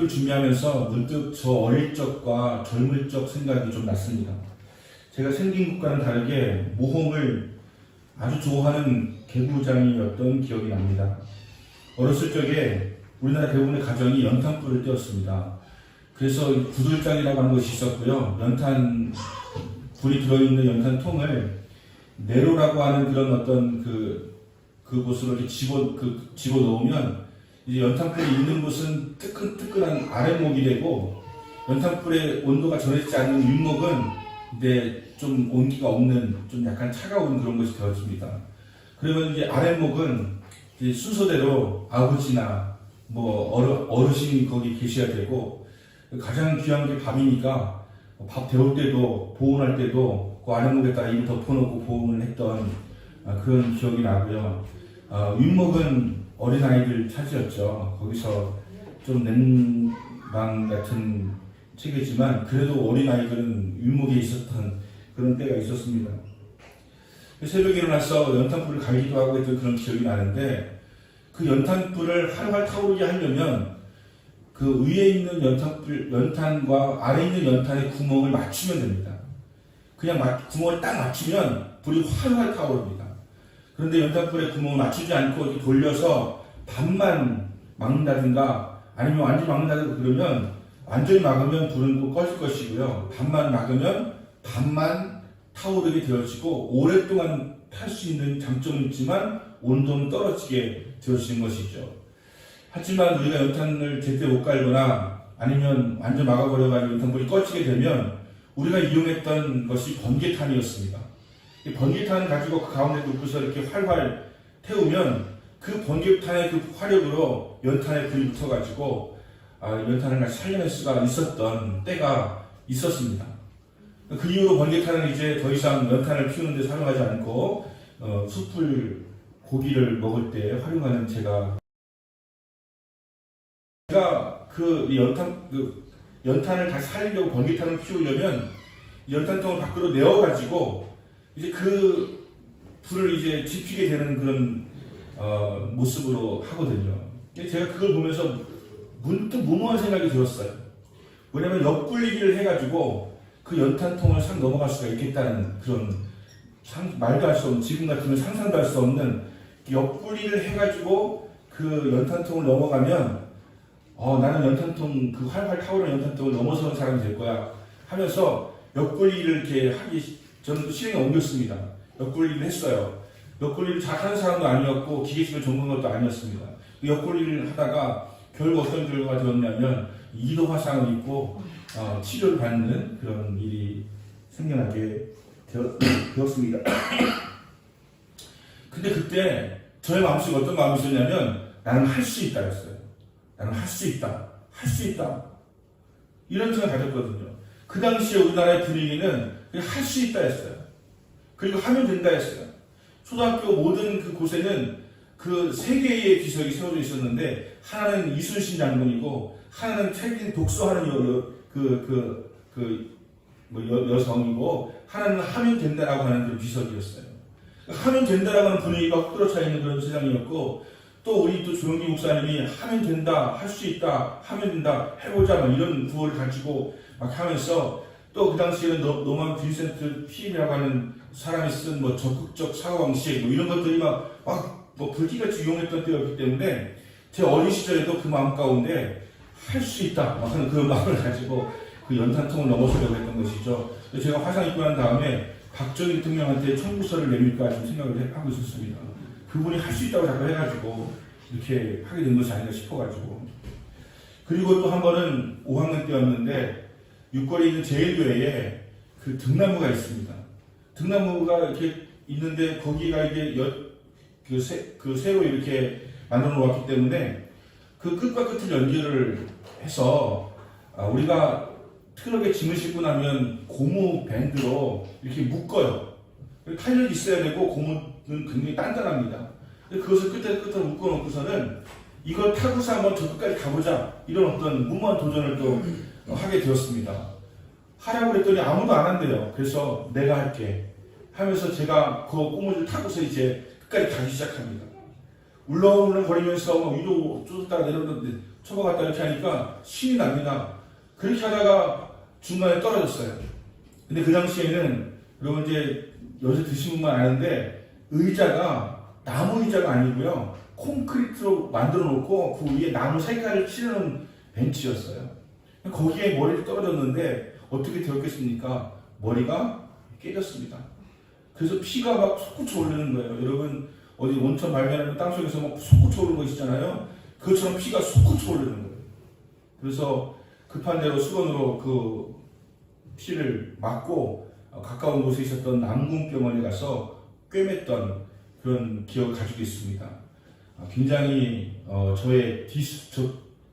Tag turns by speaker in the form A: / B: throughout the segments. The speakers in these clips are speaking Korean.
A: 설교를 준비하면서 문득 저 어릴 적과 젊을 적 생각이 좀 났습니다. 제가 생긴 것과는 다르게 모험을 아주 좋아하는 개구장이었던 기억이 납니다. 어렸을 적에 우리나라 대부분의 가정이 연탄불을 떼었습니다. 그래서 구들장이라고 하는 것이 있었고요. 연탄 불이 들어있는 연탄통을 네로라고 하는 그런 어떤 그곳으로 이렇게 집어 넣으면 이제 연탄불이 있는 곳은 뜨끈뜨끈한 아랫목이 되고, 연탄불의 온도가 전해지지 않는 윗목은 이제 좀 온기가 없는 좀 약간 차가운 그런 것이 되어집니다. 그러면 이제 아랫목은 이제 순서대로 아버지나 뭐 어르신이 거기 계셔야 되고, 가장 귀한 게 밥이니까 밥 데울 때도 보온할 때도 그 아랫목에다가 입을 덮어놓고 보온을 했던 그런 기억이 나고요. 윗목은 어린아이들 차지였죠. 거기서 좀 냉방 같은 체계지만 그래도 어린아이들은 윗목에 있었던 그런 때가 있었습니다. 새벽에 일어나서 연탄불을 갈기도 하고 했던 그런 기억이 나는데, 그 연탄불을 활활 타오르게 하려면 그 위에 있는 연탄과 아래에 있는 연탄의 구멍을 맞추면 됩니다. 그냥 구멍을 딱 맞추면 불이 활활 타오릅니다. 그런데 연탄불에 구멍을 맞추지 않고 이렇게 돌려서 반만 막는다든가 아니면 완전히 막는다든가 그러면, 완전히 막으면 불은 또 꺼질 것이고요. 반만 막으면 반만 타오르게 되어지고 오랫동안 탈 수 있는 장점은 있지만 온도는 떨어지게 되어지는 것이죠. 하지만 우리가 연탄을 제때 못 갈거나 아니면 완전 막아버려가지고 연탄불이 꺼지게 되면 우리가 이용했던 것이 번개탄이었습니다. 번개탄을 가지고 그 가운데 놓고서 이렇게 활활 태우면 그 번개탄의 그 화력으로 연탄에 불이 붙어가지고 연탄을 같이 살려낼 수가 있었던 때가 있었습니다. 그 이후로 번개탄은 이제 더 이상 연탄을 피우는 데 사용하지 않고 숯불 고기를 먹을 때 활용하는 제가 연탄을 다시 살리려고 번개탄을 피우려면 연탄통을 밖으로 내어가지고 이제 그 불을 이제 지피게 되는 그런 모습으로 하거든요. 제가 그걸 보면서 문득 무모한 생각이 들었어요. 뭐냐면 옆굴리기를 해가지고 그 연탄통을 싹 넘어갈 수가 있겠다는 그런 말도 할 수 없는, 지금 같으면 상상도 할 수 없는 옆굴리를 해가지고 그 연탄통을 넘어가면 나는 연탄통, 그 활활 타오르는 연탄통을 넘어서는 사람이 될 거야 하면서 옆굴리를 이렇게 저는 실행에 옮겼습니다. 옆굴리를 했어요. 옆굴리를 잘하는 사람도 아니었고 기계식을 전공한 것도 아니었습니다. 옆굴리를 하다가 결국 어떤 결과가 되었냐면 2도 화상을 입고 치료를 받는 그런 일이 생겨나게 되었습니다. 근데 그때 저의 마음속에 어떤 마음이 있었냐면, 나는 할 수 있다 였어요. 나는 할 수 있다. 할 수 있다. 이런 생각을 가졌거든요. 그 당시에 우리나라의 분위기는 그냥 할 수 있다 였어요. 그리고 하면 된다 였어요. 초등학교 모든 그 곳에는 그 세 개의 비석이 세워져 있었는데, 하나는 이순신 장군이고, 하나는 책 독서하는 여성이고, 하나는 하면 된다라고 하는 그 비석이었어요. 하면 된다라고 하는 분위기가 흩어져 있는 그런 세상이었고, 또 우리 또 조영기 목사님이 하면 된다, 할 수 있다, 하면 된다, 해보자, 이런 구호를 가지고 막 하면서, 또 그 당시에는 노만 빈센트 필이라고 하는 사람이 쓴 적극적 사고방식 이런 것들이 불길같이 유용했던 때였기 때문에 제 어린 시절에도 그 마음 가운데 할 수 있다 하는 그 마음을 가지고 그 연탄통을 넘어서려고 했던 것이죠. 제가 화상 입고 난 다음에 박정희 대통령한테 청구서를 내밀까 좀 생각을 하고 있었습니다. 그분이 할 수 있다고 자꾸 해가지고 이렇게 하게 된 것이 아닌가 싶어가지고. 그리고 또 한 번은 5학년 때였는데 육거리에 있는 제일교회에 그 등나무가 있습니다. 등나무가 이렇게 있는데 거기가 이게 새로 이렇게 만들어 놓았기 때문에 그 끝과 끝을 연결을 해서 우리가 트럭에 짐을 싣고 나면 고무 밴드로 이렇게 묶어요. 탄력이 있어야 되고 고무는 굉장히 단단합니다. 그것을 끝으로 묶어놓고서는 이걸 타고서 한번 저 끝까지 가보자, 이런 어떤 무모한 도전을 또 하게 되었습니다. 하라고 그랬더니 아무도 안 한대요. 그래서 내가 할게 하면서 제가 그 꼬무를 타고서 이제 끝까지 가기 시작합니다. 울렁울렁 거리면서 위로 쫓았다가 내려오는데 쳐박았다 이렇게 하니까 신이 납니다. 그렇게 하다가 중간에 떨어졌어요. 근데 그 당시에는 여러분 이제 여기서 드신 분만 아는데 의자가 나무 의자가 아니고요. 콘크리트로 만들어 놓고 그 위에 나무 색깔을 칠해놓은 벤치였어요. 거기에 머리를 떨어졌는데 어떻게 되었겠습니까? 머리가 깨졌습니다. 그래서 피가 막 솟구쳐 오르는 거예요. 여러분 어디 온천 발견하면 땅속에서 막 솟구쳐 오르는 거 있잖아요. 그것처럼 피가 솟구쳐 오르는 거예요. 그래서 급한 대로 수건으로 그 피를 막고 가까운 곳에 있었던 남궁병원에 가서 꿰맸던 그런 기억을 가지고 있습니다. 굉장히 저의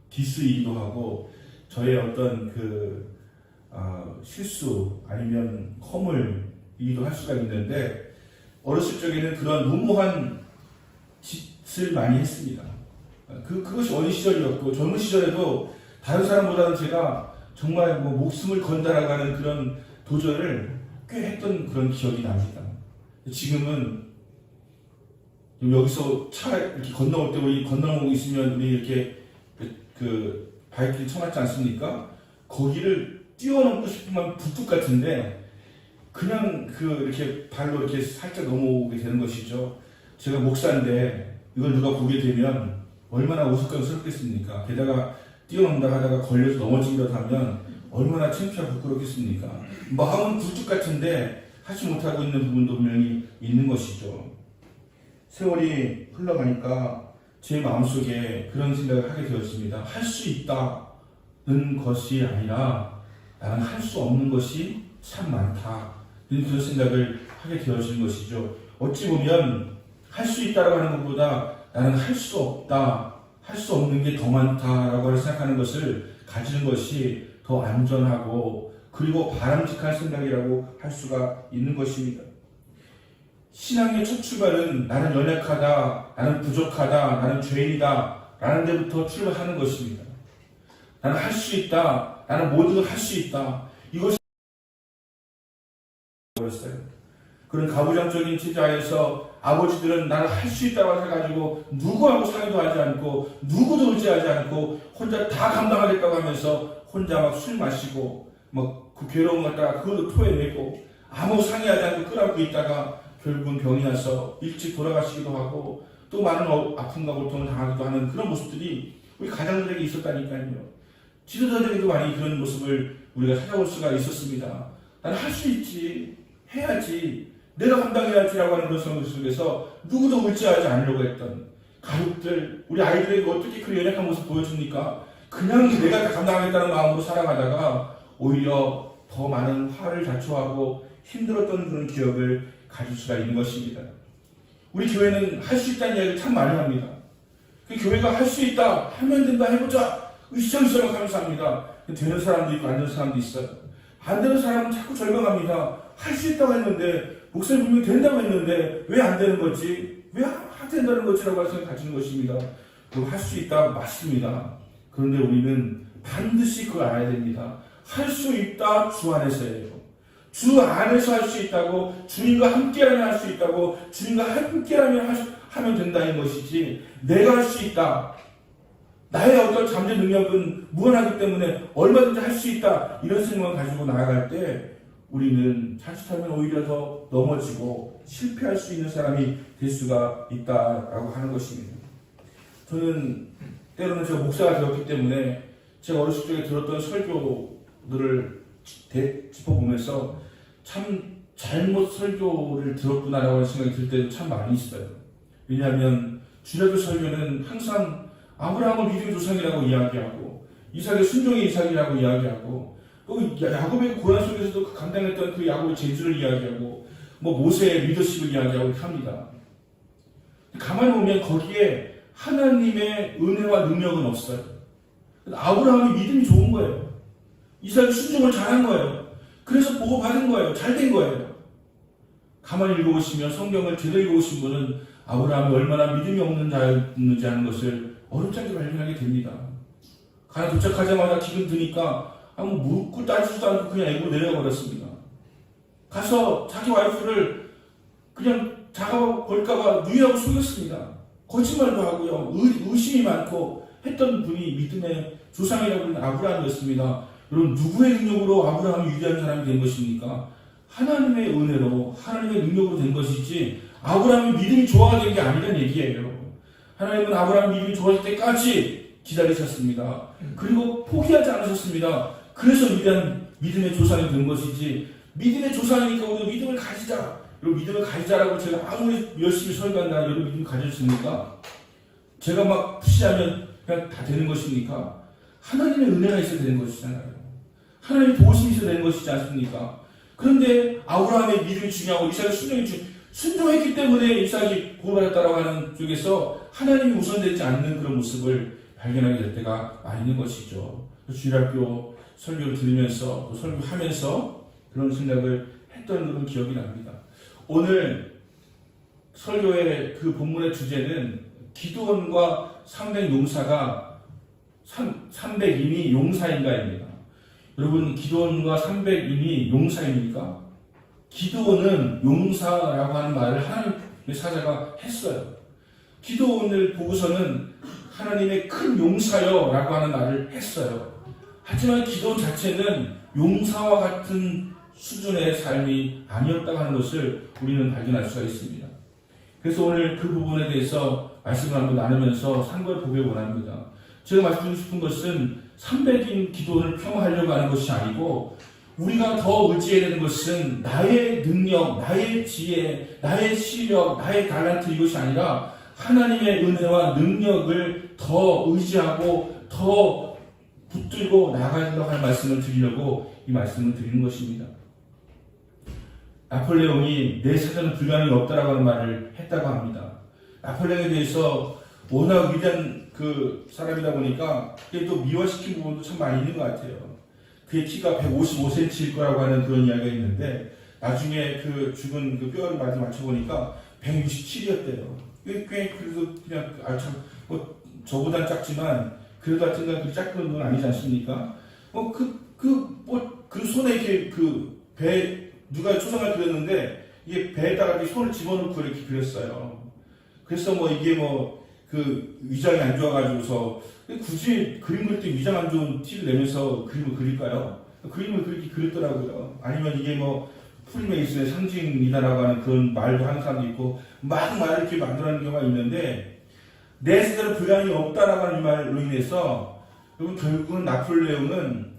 A: 디스이기도 하고 저의 어떤 그 실수 아니면 허물이기도 할 수가 있는데 어렸을 적에는 그런 무모한 짓을 많이 했습니다. 그것이 어린 시절이었고 젊은 시절에도 다른 사람보다는 제가 정말 뭐 목숨을 건다라고 하는 그런 도전을 꽤 했던 그런 기억이 납니다. 지금은 여기서 차 이렇게 건너올 때 우리 건너오고 있으면 우리 이렇게 그 바이크를 쳐맞지 않습니까? 거기를 뛰어넘고 싶으면 불뚝 같은데 그냥 이렇게 발로 이렇게 살짝 넘어오게 되는 것이죠. 제가 목사인데 이걸 누가 보게 되면 얼마나 우스꽝스럽겠습니까? 게다가 뛰어넘다 하다가 걸려서 넘어진다 하면 얼마나 창피하고 부끄럽겠습니까? 마음은 굴뚝 같은데 하지 못하고 있는 부분도 분명히 있는 것이죠. 세월이 흘러가니까 제 마음속에 그런 생각을 하게 되었습니다. 할 수 있다는 것이 아니라 나는 할 수 없는 것이 참 많다. 그런 생각을 하게 되어지는 것이죠. 어찌 보면 할 수 있다라고 하는 것보다 나는 할 수 없다, 할 수 없는 게 더 많다라고 생각하는 것을 가지는 것이 더 안전하고 그리고 바람직한 생각이라고 할 수가 있는 것입니다. 신앙의 첫 출발은 나는 연약하다, 나는 부족하다, 나는 죄인이다 라는 데부터 출발하는 것입니다. 나는 할 수 있다, 나는 모든 걸 할 수 있다. 이것을 버렸어요. 그런 가부장적인 체제하에서 아버지들은 나는 할 수 있다고 해가지고 누구하고 상의도 하지 않고 누구도 의지하지 않고 혼자 다 감당하겠다고 하면서 혼자 막 술 마시고 막 그 괴로움 갖다가 그걸로 토해내고 아무 상의하지 않고 끌어안고 있다가 결국은 병이 나서 일찍 돌아가시기도 하고 또 많은 아픔과 고통을 당하기도 하는 그런 모습들이 우리 가장들에게 있었다니까요. 지도자들에게도 많이 그런 모습을 우리가 찾아볼 수가 있었습니다. 나는 할 수 있지, 해야지, 내가 감당해야지라고 하는 그런 생각 속에서 누구도 의지하지 않으려고 했던 가족들, 우리 아이들에게 어떻게 그 연약한 모습 보여줍니까? 그냥 내가 감당하겠다는 마음으로 살아가다가 오히려 더 많은 화를 자초하고 힘들었던 그런 기억을 가질 수가 있는 것입니다. 우리 교회는 할 수 있다는 이야기를 참 많이 합니다. 그 교회가 할 수 있다, 하면 된다, 해보자, 으쌰으쌰 하면서 합니다. 되는 사람도 있고 안 되는 사람도 있어요. 안 되는 사람은 자꾸 절망합니다. 할 수 있다고 했는데, 목사님 분명히 된다고 했는데 왜 안 되는 거지? 왜 안 된다는 거지라고 생각 가지는 것입니다. 할 수 있다 맞습니다. 그런데 우리는 반드시 그걸 알아야 됩니다. 할 수 있다 주 안에서예요. 주 안에서 할 수 있다고, 주님과 함께라면 할 수 있다고, 주님과 함께라면 하면 된다는 것이지, 내가 할 수 있다, 나의 어떤 잠재 능력은 무한하기 때문에 얼마든지 할 수 있다, 이런 생각을 가지고 나아갈 때 우리는 자칫하면 오히려 더 넘어지고 실패할 수 있는 사람이 될 수가 있다라고 하는 것입니다. 저는 때로는 제가 목사가 되었기 때문에 제가 어렸을 적에 들었던 설교들을 짚어보면서 참 잘못 설교를 들었구나라고 하는 생각이 들 때도 참 많이 있어요. 왜냐하면 주례교 설교는 항상 아브라함을 믿음의 조상이라고 이야기하고 이삭의 순종의 이삭이라고 이야기하고 또 야곱의 고난 속에서도 감당했던 그 야곱의 재주를 이야기하고 뭐 모세의 리더십을 이야기하고 이렇게 합니다. 가만히 보면 거기에 하나님의 은혜와 능력은 없어요. 아브라함이 믿음이 좋은 거예요. 이삭이 순종을 잘한 거예요. 그래서 보호받은 거예요. 잘된 거예요. 가만히 읽어보시면 성경을 제대로 읽어보신 분은 아브라함이 얼마나 믿음이 없는 자였는지 하는 것을 어렵지 않게 발견하게 됩니다. 가나 도착하자마자 기분 드니까 아무 묻고 따지지도 않고 그냥 애고 내려버렸습니다. 가서 자기 와이프를 그냥 작아볼까봐 누이라고 속였습니다. 거짓말도 하고요. 의심이 많고 했던 분이 믿음의 조상이라고 하는 아브라함이었습니다. 여러분, 누구의 능력으로 아브라함이 위대한 사람이 된 것입니까? 하나님의 은혜로, 하나님의 능력으로 된 것이지 아브라함의 믿음이 좋아가 된 게 아니란 얘기예요. 하나님은 아브라함 믿음이 좋아질 때까지 기다리셨습니다. 그리고 포기하지 않으셨습니다. 그래서 위대한 믿음의 조상이 된 것이지, 믿음의 조상이니까 우리가 믿음을 가지자, 여러분, 믿음을 가지자라고 제가 아무리 열심히 설교한다, 여러분 믿음 가져주십니까? 제가 막 푸시하면 그냥 다 되는 것입니까? 하나님의 은혜가 있어야 되는 것이잖아요. 하나님의 도우심이 있어야 되는 것이지 않습니까? 그런데 아브라함의 믿음이 중요하고 이삭의 순종이 순종했기 때문에 이삭이 구원받았다라고 하는 쪽에서 하나님이 우선되지 않는 그런 모습을 발견하게 될 때가 많이 있는 것이죠. 주일학교 설교를 들으면서 또 설교하면서 그런 생각을 했던 그런 기억이 납니다. 오늘 설교의 그 본문의 주제는 기드온과 300용사가 300인이 용사인가입니다. 여러분, 기드온과 300인이 용사입니까? 기드온은 용사라고 하는 말을 하나님의 사자가 했어요. 기드온을 보고서는 하나님의 큰 용사여 라고 하는 말을 했어요. 하지만 기드온 자체는 용사와 같은 수준의 삶이 아니었다고 하는 것을 우리는 발견할 수가 있습니다. 그래서 오늘 그 부분에 대해서 말씀을 한번 나누면서 상고해 보길 원합니다. 제가 말씀드리고 싶은 것은 300인 기도를 폄하하려고 하는 것이 아니고, 우리가 더 의지해야 되는 것은 나의 능력, 나의 지혜, 나의 실력, 나의 달란트, 이것이 아니라 하나님의 은혜와 능력을 더 의지하고 더 붙들고 나가야 된다고 하는 말씀을 드리려고 이 말씀을 드리는 것입니다. 나폴레옹이 내 사전은 불가능이 없다라고 하는 말을 했다고 합니다. 나폴레옹에 대해서 워낙 위대한 그 사람이다 보니까 그게 또 미화시킨 부분도 참 많이 있는 것 같아요. 그의 키가 155cm일 거라고 하는 그런 이야기가 있는데, 나중에 그 죽은 그 뼈를 맞춰보니까 167이었대요. 꽤 그래도 그냥 저보단 작지만 그래도 하여튼 그 작은 건 아니지 않습니까? 그 손에 이렇게 그 배, 누가 초상을 그렸는데 이게 배에다가 이렇게 손을 집어넣고 이렇게 그렸어요. 그래서 이게 그 위장이 안 좋아가지고서 굳이 그림 그릴 때 위장 안 좋은 티를 내면서 그림을 그릴까요? 그림을 그렇게 그렸더라고요. 아니면 이게 프리메이슨의 상징이다라고 하는 그런 말도 하는 사람도 있고, 막 말을 이렇게 만들어내는 경우가 있는데, 내 세대로 불가능이 없다라고 하는 이 말로 인해서 여러분, 결국은 나폴레옹은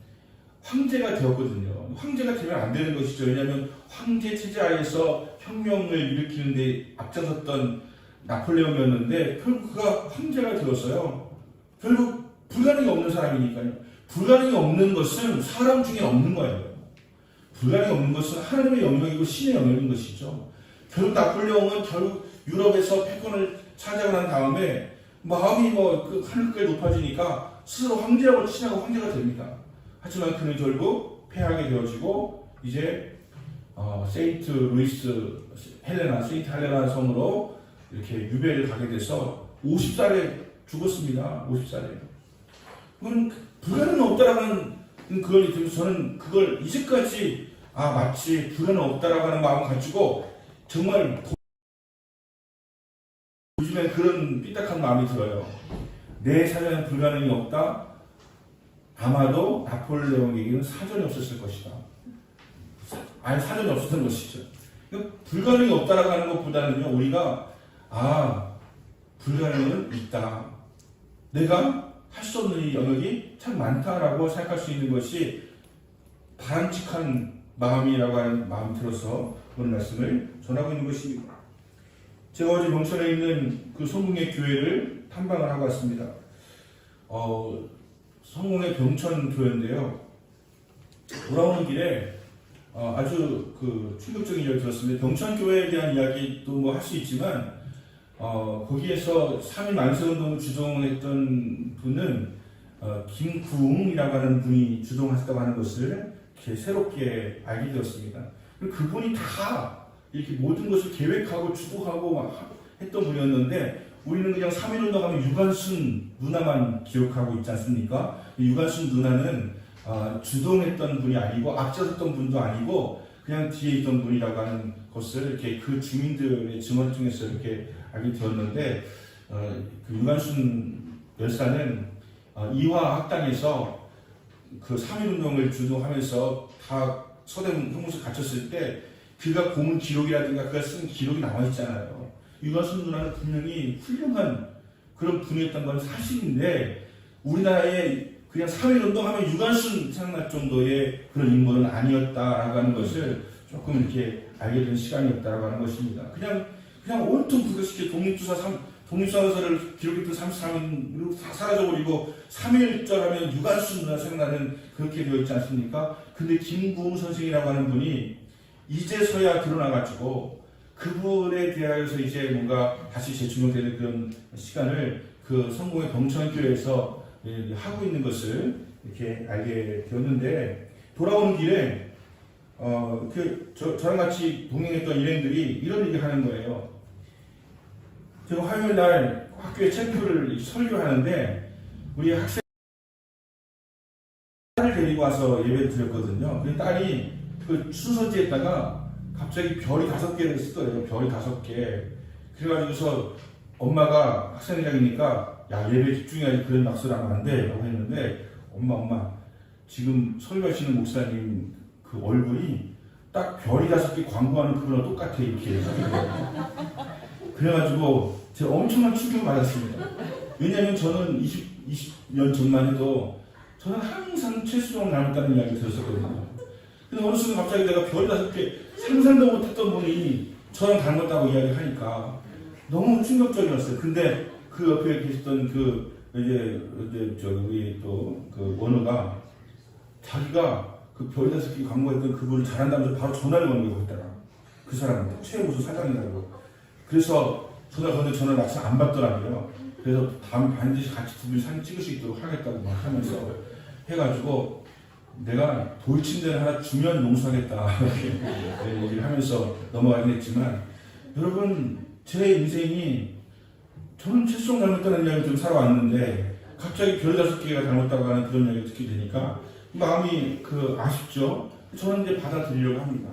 A: 황제가 되었거든요. 황제가 되면 안 되는 것이죠. 왜냐하면 황제 체제 하에서 혁명을 일으키는데 앞장섰던 나폴레옹이었는데, 결국 그가 황제가 되었어요. 결국 불가능이 없는 사람이니까요. 불가능이 없는 것은 사람 중에 없는 거예요. 불가능이 없는 것은 하나님의 영역이고 신의 영역인 것이죠. 결국 나폴레옹은 결국 유럽에서 패권을 차지하고 난 다음에 마음이 하늘까지 높아지니까 스스로 황제라고 칭하고 황제가 됩니다. 하지만 그는 결국 패하게 되어지고 이제 세인트 헬레나 성으로 이렇게 유배를 가게 돼서 50살에 죽었습니다. 50살에. 그건 불가능은 없다라는 그걸 들으면서 저는 그걸 이제까지 마치 불가능 없다라고 하는 마음을 가지고 정말 요즘에 그런 삐딱한 마음이 들어요. 내 사전에 불가능이 없다? 아마도 나폴레옹에게는 사전이 없었을 것이다. 아예 사전이 없었던 것이죠. 불가능이 없다라고 하는 것보다는요, 우리가 불가능은 있다. 내가 할 수 없는 이 영역이 참 많다라고 생각할 수 있는 것이 바람직한 마음이라고 하는 마음이 들어서 오늘 말씀을 전하고 있는 것입니다. 제가 어제 명천에 있는 그 성공의 교회를 탐방을 하고 왔습니다. 성공의 병천 교회인데요. 돌아오는 길에 아주 그 충격적인 이야기를 들었습니다. 병천 교회에 대한 이야기도 할 수 있지만, 거기에서 3.1 만세운동을 주동했던 분은 김구웅이라고 하는 분이 주동하셨다고 하는 것을 이렇게 새롭게 알게 되었습니다. 그분이 다 이렇게 모든 것을 계획하고 주도하고 했던 분이었는데, 우리는 그냥 3.1운동하면 유관순 누나만 기억하고 있지 않습니까? 유관순 누나는 주동했던 분이 아니고 앞장섰던 분도 아니고 그냥 뒤에 있던 분이라고 하는 것을 이렇게 그 주민들의 증언을 통해서 이렇게 알게 되었는데, 그 유관순 열사는 이화 학당에서 그 3.1운동을 주도하면서 다 서대문 형무소에 갇혔을 때 그가 고문 기록이라든가 그가 쓴 기록이 남아있잖아요. 유관순 누나는 분명히 훌륭한 그런 분이었던 건 사실인데 우리나라에 그냥 3.1운동 하면 유관순 생각날 정도의 그런 인물은 아니었다라고 하는 것을 조금 이렇게 알게 된 시간이었다라고 하는 것입니다. 그냥 온통 부서시켜 독립선언서를 기록했던 33인으로 다 사라져버리고 3.1절 하면 유관순 누나 생각나는 그렇게 되어 있지 않습니까? 근데 김구웅 선생이라고 하는 분이 이제서야 드러나가지고 그분에 대하여서 이제 뭔가 다시 재조명되는 그런 시간을 그 성공의 동천교회에서 하고 있는 것을 이렇게 알게 되었는데 돌아오는 길에 저랑 같이 동행했던 일행들이 이런 얘기 하는 거예요. 제가 화요일 날 학교에 체크를 설교하는데 우리 학생 딸을 데리고 와서 예배를 드렸거든요. 그 딸이 그 순서지에다가 갑자기 별이 5개를 쓰더래요. 별이 5개. 그래가지고서 엄마가 학생회장이니까 야 예배 집중해야지 그런 낙서를 하면 안 돼 라고 했는데 엄마 지금 설교하시는 목사님 그 얼굴이 딱 별이 5개 광고하는 그거랑 똑같아 이렇게 그래가지고 제가 엄청난 충격을 받았습니다. 왜냐하면 저는 20년 전만 해도 저는 항상 최수종을 닮았다는 이야기를 들었었거든요. 근데 어느 순간 갑자기 내가 별이 5개 상상도 못했던 분이 저랑 닮았다고 이야기하니까 너무 충격적이었어요. 근데 그 옆에 계셨던 우리 또 그 원우가 자기가 그 별이 5개 광고했던 그분을 잘한다면서 바로 전화를 거는 거 같더라. 그 사람한테 최우수 사장이라고. 그래서 전화 건데 전화를 아직 안 받더라고요. 그래서 다음 반드시 같이 두 분이 사진 찍을 수 있도록 하겠다고 막 하면서 해가지고 내가 돌침대를 하나 주면 용서하겠다 이렇게 얘기를 하면서 넘어가긴 했지만 여러분 제 인생이 저는 최수종 닮았다는 이야기를 좀 살아왔는데 갑자기 별 5개가 닮았다고 하는 그런 이야기를 듣게 되니까 마음이 아쉽죠. 저는 이제 받아들이려고 합니다.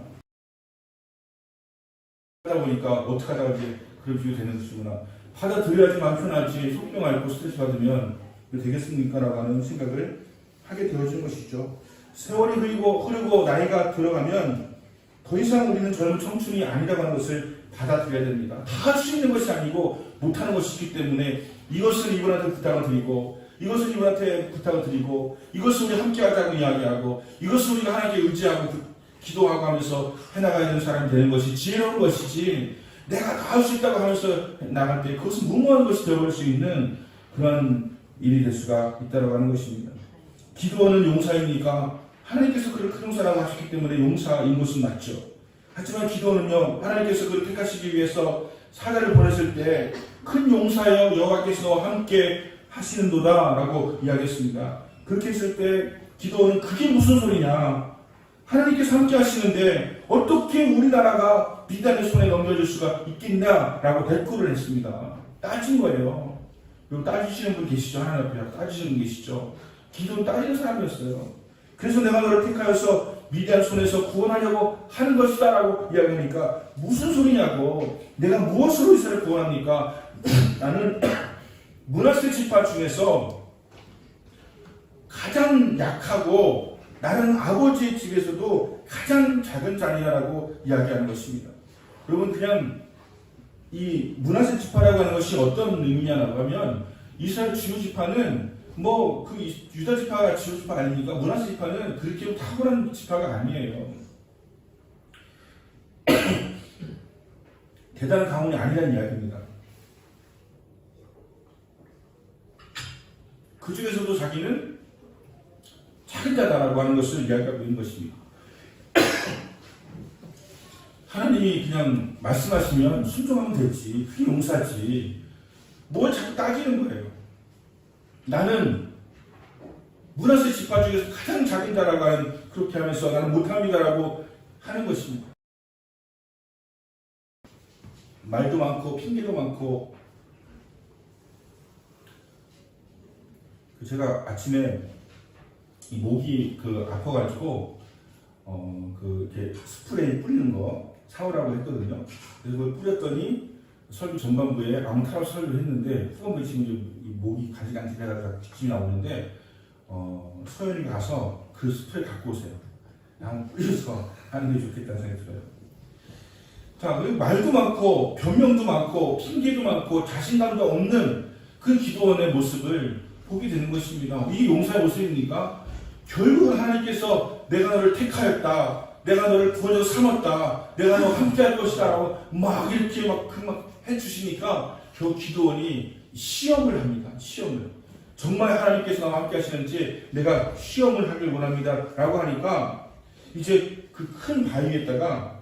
A: 하다 보니까 어떻게 하다가 이제 그런 비유 되는 것이구나. 받아들여야지만 편하지 속병 앓고 스트레스 받으면 되겠습니까? 라고 하는 생각을 하게 되어진 것이죠. 세월이 흐르고 나이가 들어가면 더 이상 우리는 젊은 청춘이 아니라고 하는 것을 받아들여야 됩니다. 다 할 수 있는 것이 아니고 못하는 것이기 때문에 이것은 이분한테 부탁을 드리고 이것은 이분한테 부탁을 드리고 이것은 우리 함께 하자고 이야기하고 이것은 우리가 하나님께 의지하고 기도하고 하면서 해나가야 되는 사람이 되는 것이 지혜로운 것이지 내가 다 할 수 있다고 하면서 나갈 때 그것은 무모한 것이 되어버릴 수 있는 그런 일이 될 수가 있다고 하는 것입니다. 기도하는 용사이니까 하나님께서 그를 큰 용사라고 하셨기 때문에 용사인 것은 맞죠. 하지만 기도는요 하나님께서 그를 택하시기 위해서 사자를 보냈을 때 큰 용사여 여호와께서 너와 함께 하시는도다 라고 이야기했습니다. 그렇게 했을 때 기도는 그게 무슨 소리냐, 하나님께서 함께 하시는데 어떻게 우리나라가 미단의 손에 넘겨줄 수가 있겠냐라고 대꾸를 했습니다. 따진 거예요. 그리고 따지시는 분 계시죠? 하나님 앞에 따지시는 분 계시죠? 기도는 따지는 사람이었어요. 그래서 내가 너를 택하여서 미디안 손에서 구원하려고 하는 것이다 라고 이야기하니까 무슨 소리냐고, 내가 무엇으로 이스라엘을 구원합니까? 나는 므낫세 지파 중에서 가장 약하고 나는 아버지의 집에서도 가장 작은 자녀라고 이야기하는 것입니다. 여러분 그냥 이 므낫세 지파라고 하는 것이 어떤 의미냐라고 하면 이스라엘 주요 지파는 그 유다 지파가 주요 지파 아닙니까? 므낫세 지파는 그렇게 탁월한 지파가 아니에요. 대단한 가문이 아니라는 이야기입니다. 그 중에서도 자기는 작은 자다라고 하는 것을 이야기하고 있는 것입니다. 하나님이 그냥 말씀하시면 순종하면 되지, 그게 용사지, 뭘 자꾸 따지는 거예요. 나는 므낫세 지파 중에서 가장 작은 자라고 하는, 그렇게 하면서 나는 못합니다라고 하는 것입니다. 말도 많고 핑계도 많고. 제가 아침에 이 목이 아파가지고 이렇게 스프레이 뿌리는 거 사오라고 했거든요. 그래서 그걸 뿌렸더니 설교 전반부에 아무타로 설교를 했는데 후반부에 지금 이 목이 간질간질해가지고 기침이 나오는데 서연이가 가서 그 스프레이 갖고 오세요. 한번 뿌려서 하는 게 좋겠다는 생각이 들어요. 자, 그리고 말도 많고 변명도 많고 핑계도 많고 자신감도 없는 그 기도원의 모습을 보게 되는 것입니다. 이게 용사의 모습입니까? 결국은 하나님께서 내가 너를 택하였다, 내가 너를 구원으로 삼았다, 내가 너와 함께할 것이다 라고 막 이렇게 막 해주시니까 겨우 기도원이 시험을 합니다. 시험을. 정말 하나님께서 나와 함께 하시는지 내가 시험을 하길 원합니다 라고 하니까 이제 그 큰 바위에다가,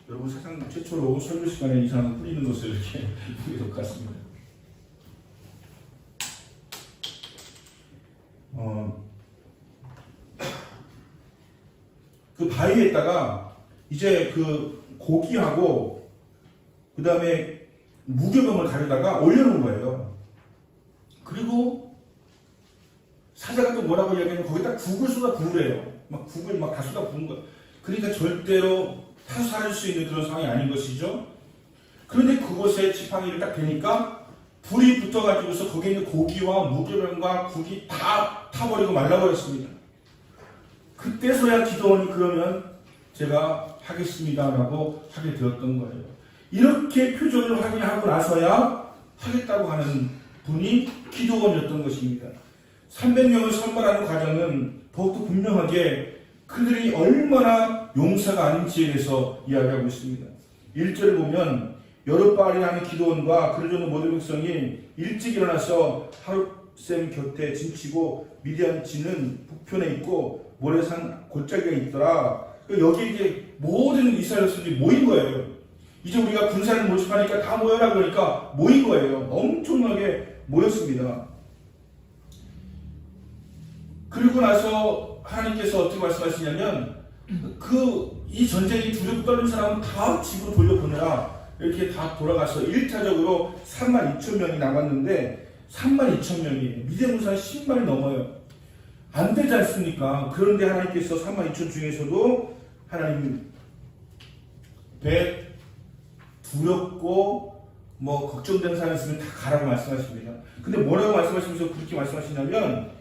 A: 여러분 세상 최초로 설교 시간에 이상한 뿌리는 것을 이렇게 보게 될 것 같습니다. 그 바위에다가 이제 그 고기하고 그 다음에 무교병을 가져다가 올려놓은 거예요. 그리고 사자가 또 뭐라고 이야기하면 거기다 국을 쏟아 부으래요. 막 국을 막 다 쏟아 부은 거예요. 그러니까 절대로 타살할 수 있는 그런 상황이 아닌 것이죠. 그런데 그곳에 지팡이를 딱 대니까 불이 붙어가지고서 거기에 있는 고기와 무교병과 국이 다 타버리고 말라버렸습니다. 그때서야 기도원이 그러면 제가 하겠습니다라고 하게 되었던 거예요. 이렇게 표정을 확인하고 나서야 하겠다고 하는 분이 기도원이었던 것입니다. 300명을 선발하는 과정은 더욱더 분명하게 그들이 얼마나 용사가 아닌지에 대해서 이야기하고 있습니다. 1절을 보면 여룻바알이 하는 기도원과 그를 쫓는 모든 백성이 일찍 일어나서 하룻샘 곁에 진치고 미디안지는 북편에 있고 모래산 골짜기가 있더라. 여기에 이제 모든 이스라엘 백성들이 모인 거예요. 이제 우리가 군사를 모집하니까 다 모여라 그러니까 모인 거예요. 엄청나게 모였습니다. 그리고 나서 하나님께서 어떻게 말씀하시냐면 이 전쟁이 두렵고 떨린 사람은 다 집으로 돌려보내라. 이렇게 다 돌아가서 1차적으로 32,000명이 남았는데 32,000명이 미대무사 10만이 넘어요. 안 되지 않습니까? 그런데 하나님께서 32,000 중에서도 하나님 두렵고 걱정되는 사람이 있으면 다 가라고 말씀하십니다. 근데 뭐라고 말씀하시면서 그렇게 말씀하시냐면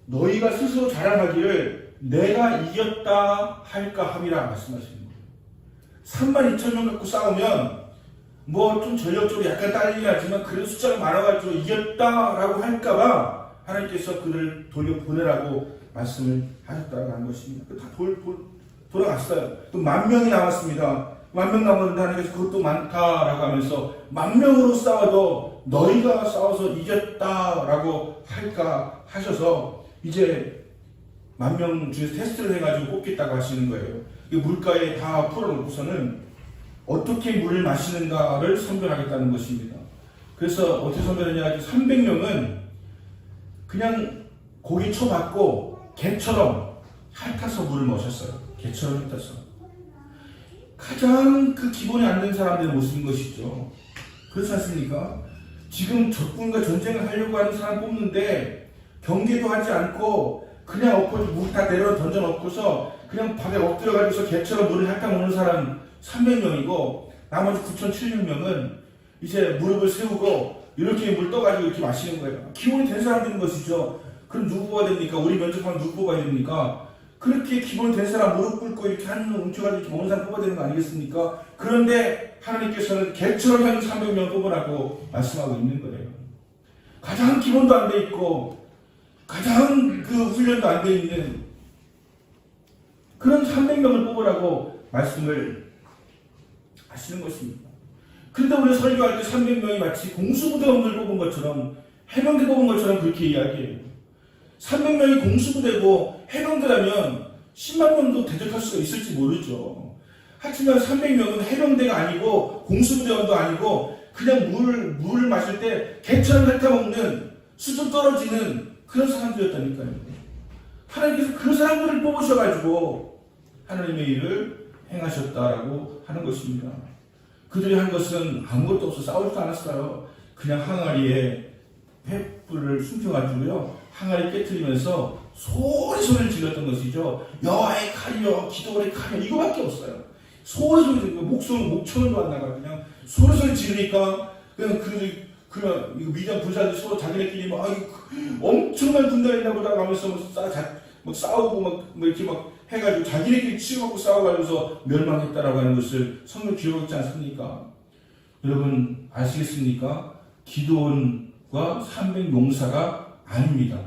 A: 너희가 스스로 자랑하기를 내가 이겼다 할까 함이라 말씀하시는 거예요. 32,000명 갖고 싸우면 좀 전력적으로 약간 딸리긴 하지만 그래도 숫자가 많아가지고 이겼다라고 할까봐 하나님께서 그들을 돌려보내라고 말씀을 하셨다고 하는 것입니다. 다 돌아갔어요. 또 10,000명이 남았습니다. 10,000명 남았는데 하나님께서 그것도 많다라고 하면서 10,000명으로 싸워도 너희가 싸워서 이겼다라고 할까 하셔서 이제 10,000명 중에서 테스트를 해가지고 뽑겠다고 하시는 거예요. 물가에 다 풀어놓고서는 어떻게 물을 마시는가를 선별하겠다는 것입니다. 그래서 어떻게 선별하냐, 300명은 그냥 고기 쳐받고 개처럼 핥아서 물을 마셨어요. 개처럼 핥아서. 가장 그 기본이 안 된 사람들의 모습인 것이죠. 그렇지 않습니까? 지금 적군과 전쟁을 하려고 하는 사람 뽑는데 경계도 하지 않고 그냥 엎어져 물 다 내려 던져 놓고서 그냥 밥에 엎드려가지고서 개처럼 물을 핥아 먹는 사람 300명이고 나머지 9,700명은 이제 무릎을 세우고 이렇게 물 떠가지고 이렇게 마시는 거예요. 기본이 된 사람들인 것이죠. 그럼 누구 뽑아야 됩니까? 우리 면접하면 누구 뽑아야 됩니까? 그렇게 기본이 된 사람 무릎 꿇고 이렇게 한 웅초가지고 이렇게 먹는 사람 뽑아야 되는 거 아니겠습니까? 그런데 하나님께서는 개처럼 한 300명 뽑으라고 말씀하고 있는 거예요. 가장 기본도 안 돼 있고 가장 그 훈련도 안 돼 있는 그런 300명을 뽑으라고 말씀을 하시는 것입니다. 그런데 우리 설교할 때 300명이 마치 공수부대원들 뽑은 것처럼 해병대 뽑은 것처럼 그렇게 이야기해요. 300명이 공수부대고 해병대라면 10만 명도 대적할 수가 있을지 모르죠. 하지만 300명은 해병대가 아니고 공수부대원도 아니고 그냥 물을 마실 때 개처럼 핥아먹는 수준 떨어지는 그런 사람들이었다니까요. 하나님께서 그 사람들을 뽑으셔가지고 하나님의 일을 행하셨다라고 하는 것입니다. 그들이 한 것은 아무것도 없어 싸우지도 않았어요. 그냥 항아리에 횃불을 숨겨가지고요. 항아리 깨트리면서 소리를 질렀던 것이죠. 여호와의 칼이요 기도원의 칼이요 이거밖에 없어요. 소리 지르니까 목청도 안 나가. 그냥 소리 지르니까 그냥 이거 미디어 분사들 서로 자기네끼리 막 엄청난 분단이나 보다 하면서 막 싸우고 막 이렇게 막 해가지고 자기네끼리 치고받고 싸워가면서 멸망했다라고 하는 것을 성경 기록했지 않습니까? 여러분 아시겠습니까? 기드온과 300용사가 아닙니다.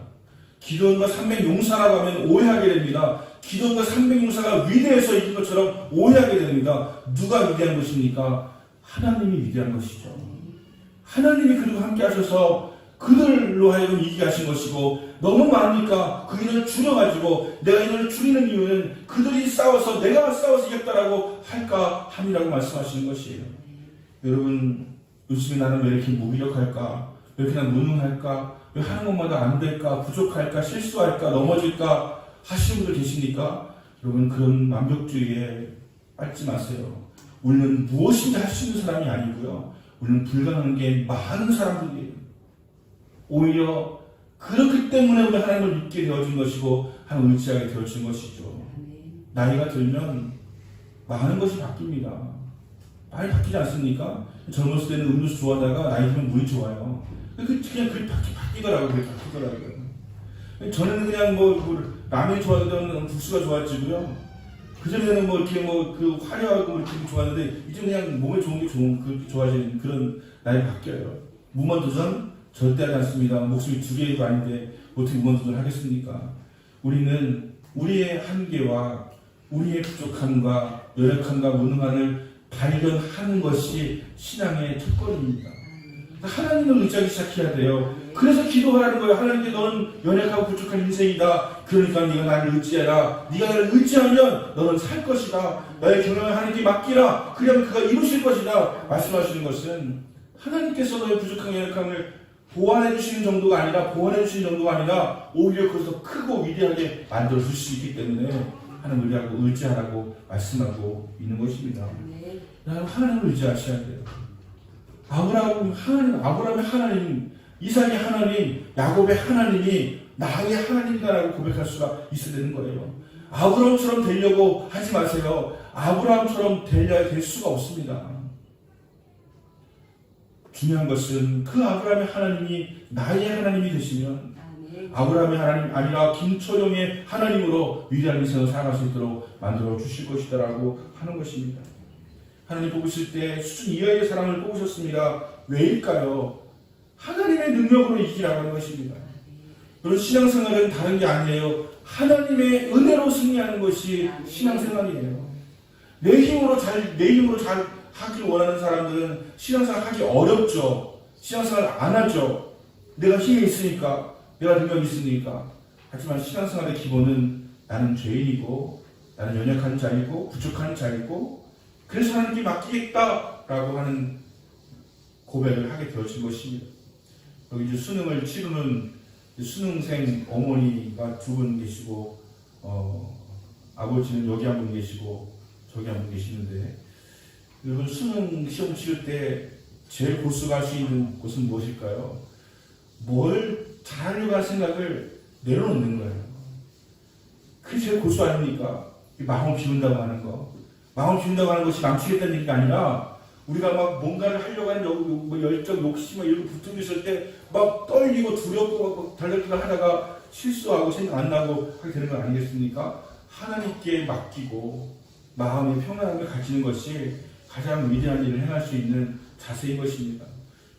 A: 기드온과 300용사라고 하면 오해하게 됩니다. 기드온과 300용사가 위대해서 이긴 것처럼 오해하게 됩니다. 누가 위대한 것입니까? 하나님이 위대한 것이죠. 하나님이 그리고 함께 하셔서 그들로 하여금 이기게 하신 것이고, 너무 많으니까 그 인원을 줄여가지고 내가 인원을 줄이는 이유는 그들이 싸워서 내가 싸워서 이겼다라고 할까 함이라고 말씀하시는 것이에요. 여러분 요즘에 나는 왜 이렇게 무기력할까? 왜 이렇게 난 무능할까? 왜 하는 것마다 안 될까? 부족할까? 실수할까? 넘어질까? 하시는 분들 계십니까? 여러분 그런 완벽주의에 빠지지 마세요. 우리는 무엇인지 할 수 있는 사람이 아니고요. 우리는 불가능한 게 많은 사람들이에요. 오히려 그렇기 때문에 우리 하나님을 믿게 되어진 것이고 하나님을 의지하게 되어진 것이죠. 나이가 들면 많은 것이 바뀝니다. 많이 바뀌지 않습니까? 젊었을 때는 음료수 좋아하다가 나이 들면 물이 좋아요. 그냥 그게 바뀌더라고요. 전에는 그냥 라면이 좋아하던 국수가 좋아지고요. 그전에는 이렇게 그 화려하고 이렇게 좋아하는데 이제 그냥 몸에 좋은 게 그렇게 좋아지는 그런 나이 바뀌어요. 무한도전 절대 하지 않습니다. 목숨이 2개도 아닌데 어떻게 무한도전을 하겠습니까? 우리는 우리의 한계와 우리의 부족함과 연약함과 무능함을 발견하는 것이 신앙의 첫걸음입니다. 하나님을 의지하기 시작해야 돼요. 그래서 기도하라는 거예요. 하나님께 너는 연약하고 부족한 인생이다. 그러니까 네가 나를 의지해라. 네가 나를 의지하면 너는 살 것이다. 나의 경영을 하나님께 맡기라. 그러면 그가 이루실 것이다. 말씀하시는 것은 하나님께서 너의 부족한 연약함을 보완해 주시는 정도가 아니라 오히려 그것을 크고 위대하게 만들어 줄 수 있기 때문에 하나님을 의지하라고 말씀하고 있는 것입니다. 하나님을 의지하셔야 돼요. 아브라함의 하나님, 이삭의 하나님, 야곱의 하나님이 나의 하나님이다라고 고백할 수가 있어야 되는 거예요. 아브라함처럼 되려고 하지 마세요. 아브라함처럼 될 수가 없습니다. 중요한 것은 그 아브라함의 하나님이 나의 하나님이 되시면 아브라함의 하나님 아니라 김초룡의 하나님으로 위대한 인생을 살아갈 수 있도록 만들어 주실 것이다라고 하는 것입니다. 하나님 뽑으실 때 수준 이하의 사람을 뽑으셨습니다. 왜일까요? 하나님의 능력으로 이기라고 하는 것입니다. 여러분 신앙생활은 다른 게 아니에요. 하나님의 은혜로 승리하는 것이 신앙생활이에요. 내 힘으로 잘 하길 원하는 사람들은 신앙생활 하기 어렵죠. 신앙생활 안 하죠. 내가 힘이 있으니까, 내가 능력이 있으니까. 하지만 신앙생활의 기본은 나는 죄인이고, 나는 연약한 자이고, 부족한 자이고, 그래서 하나님께 맡기겠다라고 하는 고백을 하게 되어진 것입니다. 여기 이제 수능을 치르는 수능생 어머니가 2분 계시고, 아버지는 여기 한 분 계시고, 저기 한 분 계시는데, 여러분 수능 시험 치를 때 제일 고수가 할 수 있는 것은 무엇일까요? 뭘 잘하려고 할 생각을 내려놓는 거예요. 그게 제일 고수 아닙니까? 마음을 비운다고 하는 거. 마음을 비운다고 하는 것이 망치겠다는 얘기가 아니라 우리가 막 뭔가를 하려고 하는 열정, 욕심 이런 거 붙들고 있을 때 막 떨리고 두렵고 막 달달달 하다가 실수하고 생각 안 나고 하게 되는 건 아니겠습니까? 하나님께 맡기고 마음의 평안함을 가지는 것이 가장 위대한 일을 행할 수 있는 자세인 것입니다.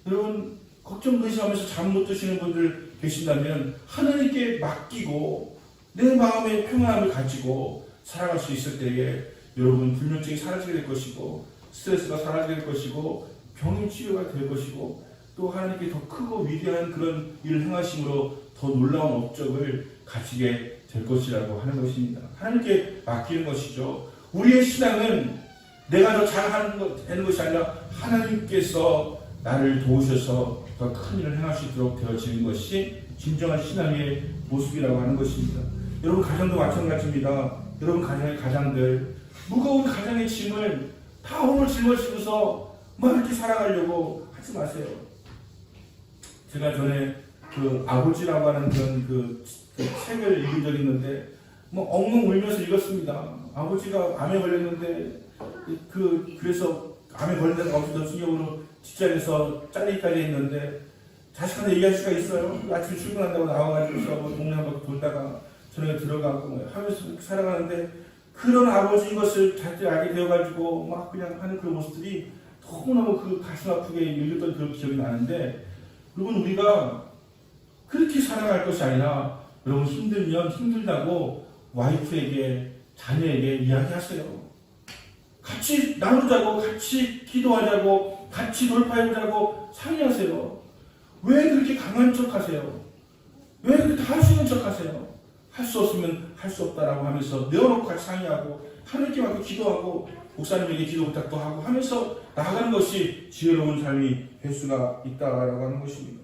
A: 여러분 걱정 근심하면서 잠 못 드시는 분들 계신다면 하나님께 맡기고 내 마음의 평안함을 가지고 살아갈 수 있을 때에 여러분 불면증이 사라지게 될 것이고 스트레스가 사라지게 될 것이고 병이 치유가 될 것이고 또 하나님께 더 크고 위대한 그런 일을 행하심으로 더 놀라운 업적을 가지게 될 것이라고 하는 것입니다. 하나님께 맡기는 것이죠. 우리의 신앙은 내가 더 잘하는 것이 아니라 하나님께서 나를 도우셔서 더 큰 일을 행할 수 있도록 되어지는 것이 진정한 신앙의 모습이라고 하는 것입니다. 여러분 가정도 마찬가지입니다. 여러분 가장들 무거운 가정의 짐을 다 오늘 짊어지고서 막 이렇게 살아가려고 하지 마세요. 제가 전에 그 아버지라고 하는 그런 그 책을 읽은 적이 있는데 엉엉 울면서 읽었습니다. 아버지가 암에 걸렸는데 그래서 암에 걸린다고 어떤 순경으로 뒷자리에서 잘리기까지 했는데 자식한테 얘기할 수가 있어요. 아침에 출근한다고 나와가지고서 뭐 동네 한번 돌다가 저녁에 들어가고 하면서 살아가는데 그런 아버지인 것을 잘 알게 되어가지고 막 그냥 하는 그런 모습들이 너무너무 그 가슴 아프게 읽었던 그런 기억이 나는데, 여러분 우리가 그렇게 살아갈 것이 아니라 여러분 힘들면 힘들다고 와이프에게 자녀에게 이야기하세요. 같이 나누자고, 같이 기도하자고, 같이 돌파해보자고 상의하세요. 왜 그렇게 강한 척 하세요? 왜 그렇게 다 할 수 있는 척 하세요? 할 수 없으면 할 수 없다라고 하면서 내어놓고 같이 상의하고 하늘께 맡고 기도하고 목사님에게 기도 부탁도 하고 하면서 나아가는 것이 지혜로운 삶이 될 수가 있다라고 하는 것입니다.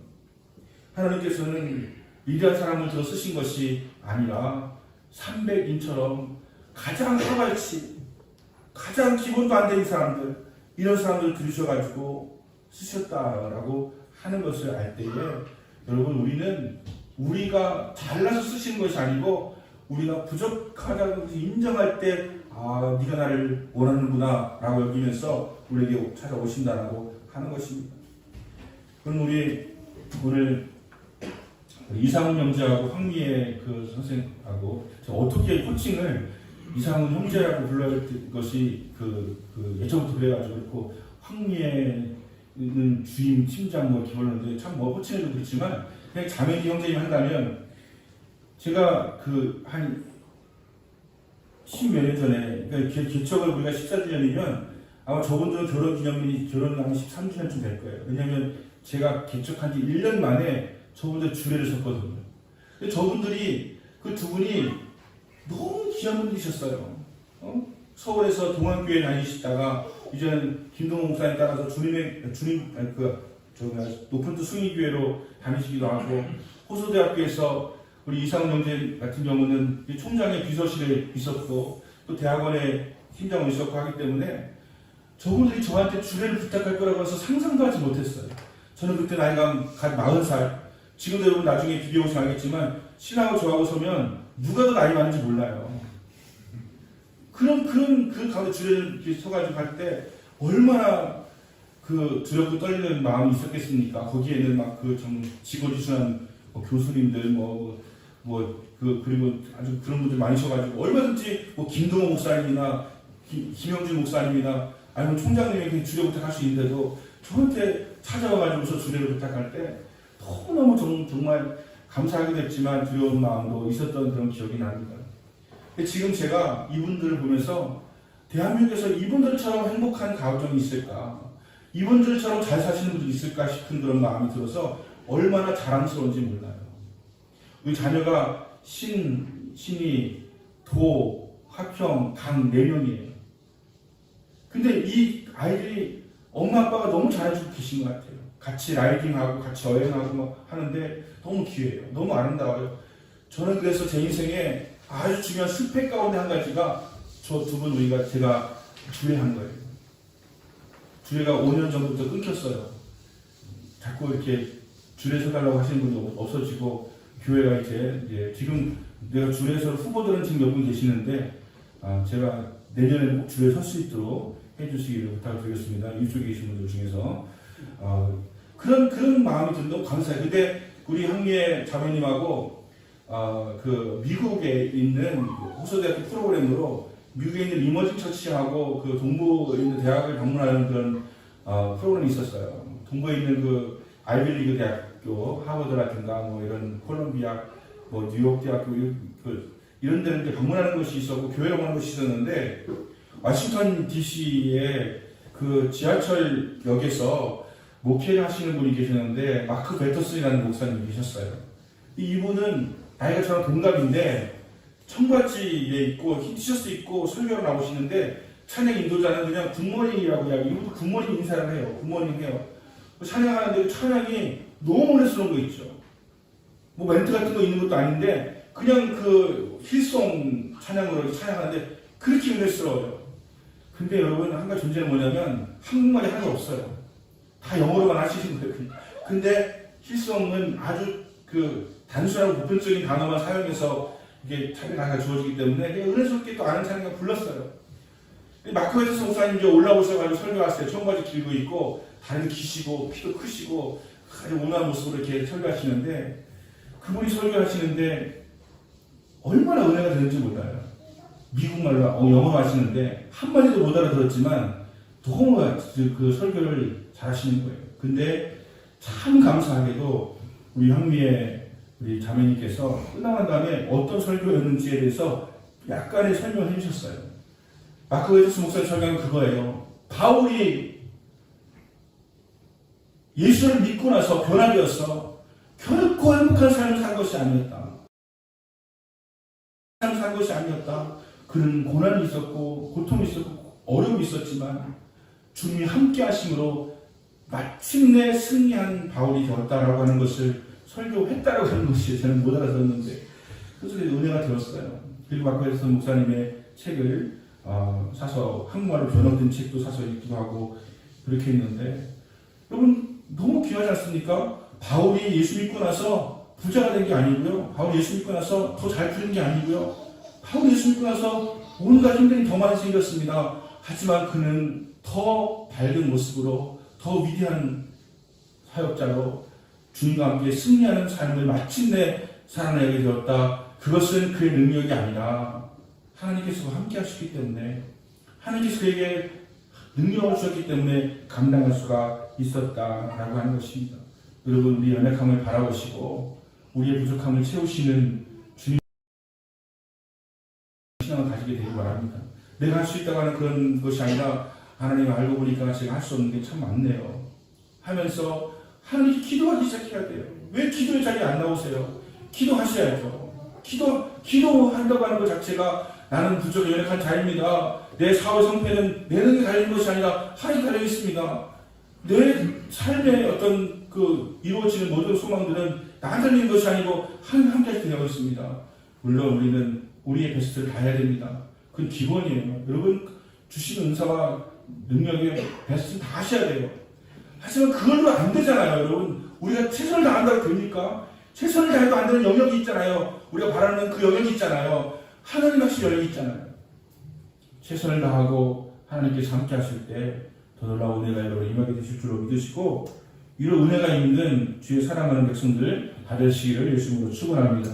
A: 하나님께서는 위대한 사람을 더 쓰신 것이 아니라 300인처럼 가장 하갈치, 가장 기본도 안 되는 사람들, 이런 사람들을 들으셔가지고 쓰셨다라고 하는 것을 알 때에, 여러분 우리는 우리가 잘나서 쓰시는 것이 아니고 우리가 부족하다고 인정할 때 네가 나를 원하는구나 라고 여기면서 우리에게 찾아오신다라고 하는 것입니다. 그럼 우리 오늘 이상훈 형제하고 황미애 그 선생하고 어떻게 호칭을 이상훈 형제라고 불러야 될 것이 예전부터 그래가지고 그렇고 황미애는 주임 팀장 뭐 이렇게 불렀는데 참 뭐 호칭은 그렇지만 그냥 자매기 형제님 한다면, 제가 한 10몇 년 전에, 그러니까 개척을 우리가 14주년이면 아마 저분들은 결혼이 한 13주년쯤 될 거예요. 왜냐면 제가 개척한 지 1년 만에 저분들 주례를 섰거든요. 근데 저분들이 그 두 분이 너무 귀한 분들이셨어요. 서울에서 동안교회 다니시다가 이제는 김동호 목사님 따라서 높은 뜻 숭의교회로 다니시기도 하고, 호소대학교에서 우리 이상훈 형제 같은 경우는 총장의 비서실에 있었고 또 대학원의 팀장으로 있었고 하기 때문에 저분들이 저한테 주례를 부탁할 거라고 해서 상상도 하지 못했어요. 저는 그때 나이가 40살, 지금도 여러분 나중에 비교해보시면 알겠지만 신하고 저하고 서면 누가 더 나이 많은지 몰라요. 그런 가운데 주례를 이렇게 서가지고 할 때 얼마나 두렵고 떨리는 마음이 있었겠습니까? 거기에는 막 지고지순한 교수님들 그리고 아주 그런 분들 많으셔가지고 얼마든지 김동호 목사님이나 김영준 목사님이나 아니면 총장님에게 주례 부탁할 수 있는데도 저한테 찾아와가지고서 주례를 부탁할 때 너무너무 정말 감사하게 됐지만 두려운 마음도 있었던 그런 기억이 납니다. 근데 지금 제가 이분들을 보면서 대한민국에서 이분들처럼 행복한 가정이 있을까, 이분들처럼 잘 사시는 분들이 있을까 싶은 그런 마음이 들어서 얼마나 자랑스러운지 몰라요. 우리 자녀가 신이, 도, 학형, 강 4명이에요. 근데 이 아이들이 엄마 아빠가 너무 잘해주고 계신 것 같아요. 같이 라이딩하고 같이 여행하고 하는데 너무 귀해요. 너무 아름다워요. 저는 그래서 제 인생에 아주 중요한 스펙 가운데 한 가지가 저 두 분 제가 주례한 거예요. 주례가 5년 전부터 끊겼어요. 자꾸 이렇게 주례 서달라고 하시는 분도 없어지고, 교회가 이제 지금 내가 주례에서 후보들은 지금 몇 분 계시는데 제가 내년에 꼭 주례에 설 수 있도록 해주시기를 부탁드리겠습니다. 이쪽에 계신 분들 중에서 그런 마음이 좀 너무 감사해요. 근데 우리 황미애 자매님하고 미국에 있는 호소대학교 프로그램으로 미국에 있는 이머징 처치하고 동부에 있는 대학을 방문하는 그런 프로그램이 있었어요. 동부에 있는 아이비리그 대학교, 하버드라든가 이런 콜롬비아, 뉴욕 대학교 이런 데를 방문하는 것이 있었고 교회를 가는 것이 있었는데, 워싱턴 DC에 지하철역에서 목회를 하시는 분이 계셨는데 마크 베터슨이라는 목사님이 계셨어요. 이분은 나이가 저랑 동갑인데 청바지에 입고 흰 티셔츠 입고 설교를 나오시는데 찬양 인도자는 그냥 굿모닝이라고 이야기. 이분도 굿모닝 인사를 해요. 굿모닝 해요. 찬양하는데 찬양이 너무 노래스러운 거 있죠. 멘트 같은 거 있는 것도 아닌데 그냥 힐송 찬양으로 찬양하는데 그렇게 노래스러워요. 근데 여러분 한 가지 존재는 뭐냐면 한국말이 하나도 없어요. 다 영어로만 하시는 거예요. 근데 힐송은 아주 단순하고 보편적인 단어만 사용해서 이게 찬양이 주어지기 때문에 은혜스럽게 또 아는 찬양을 불렀어요. 마크 웨터스 목사님 이제 올라오셔가지고 설교하세요. 청바지 길고 있고 다리도 기시고 피도 크시고 아주 온화한 모습으로 이렇게 설교하시는데 그분이 설교하시는데 얼마나 은혜가 되는지 몰라요. 미국말로 영어로 하시는데 한마디도 못 알아들었지만 너무 그 설교를 잘하시는 거예요. 근데 참 감사하게도 우리 현미의 우리 자매님께서 끝나간 다음에 어떤 설교였는지에 대해서 약간의 설명을 해주셨어요. 마크 웨터스 목사님 설교는 그거예요. 바울이 예수를 믿고 나서 변화되었어. 결코 행복한 삶을 산 것이 아니었다. 삶을 산 것이 아니었다. 그는 고난이 있었고 고통이 있었고 어려움이 있었지만 주님이 함께 하심으로 마침내 승리한 바울이 되었다라고 하는 것을 설교했다라고 하는 것이 저는 못 알아들었는데 그래서 은혜가 되었어요. 그리고 마크 웨터스 목사님의 책을 사서 한국말로 번역된 책도 사서 읽기도 하고 그렇게 했는데 여러분 너무 귀하지 않습니까? 바울이 예수 믿고 나서 부자가 된 게 아니고요. 바울이 예수 믿고 나서 더 잘 풀린 게 아니고요. 바울이 예수 믿고 나서 온갖 힘듦이 더 많이 생겼습니다. 하지만 그는 더 밝은 모습으로 더 위대한 사역자로 주님과 함께 승리하는 삶을 마침내 살아내게 되었다. 그것은 그의 능력이 아니라 하나님께서 함께 하셨기 때문에 하나님께서 그에게 능력을 주셨기 때문에 감당할 수가 있었다라고 하는 것입니다. 여러분 우리 연약함을 바라보시고 우리의 부족함을 채우시는 주님 신앙을 가지게 되기 바랍니다. 내가 할 수 있다고 하는 그런 것이 아니라 하나님 알고 보니까 제가 할 수 없는 게 참 많네요 하면서 하나님께 기도하기 시작해야 돼요. 왜 기도의 자리에 안 나오세요? 기도하셔야죠. 기도한다고 하는 것 자체가 나는 부족해 연약한 자입니다. 내 사회 성패는 내 능력이 달린 것이 아니라 하나님 달려 있습니다. 내 삶의 어떤 그 이루어지는 모든 소망들은 나한테 달린 것이 아니고 하나님 함께 할 때 되어 있습니다. 물론 우리는 우리의 베스트를 다해야 됩니다. 그건 기본이에요. 여러분 주신 은사와 능력의 베스트를 다 하셔야 돼요. 하지만 그걸로 안 되잖아요. 여러분 우리가 최선을 다한다고 됩니까? 최선을 다해도 안 되는 영역이 있잖아요. 우리가 바라는 그 영역이 있잖아요. 하나님 같이 영역이 있잖아요. 최선을 다하고 하나님께서 함께 하실 때 더 놀라운 은혜가 여러분 임하게 되실 줄로 믿으시고 이런 은혜가 있는 주의 사랑하는 백성들 받으시기를 예수님으로 축원합니다.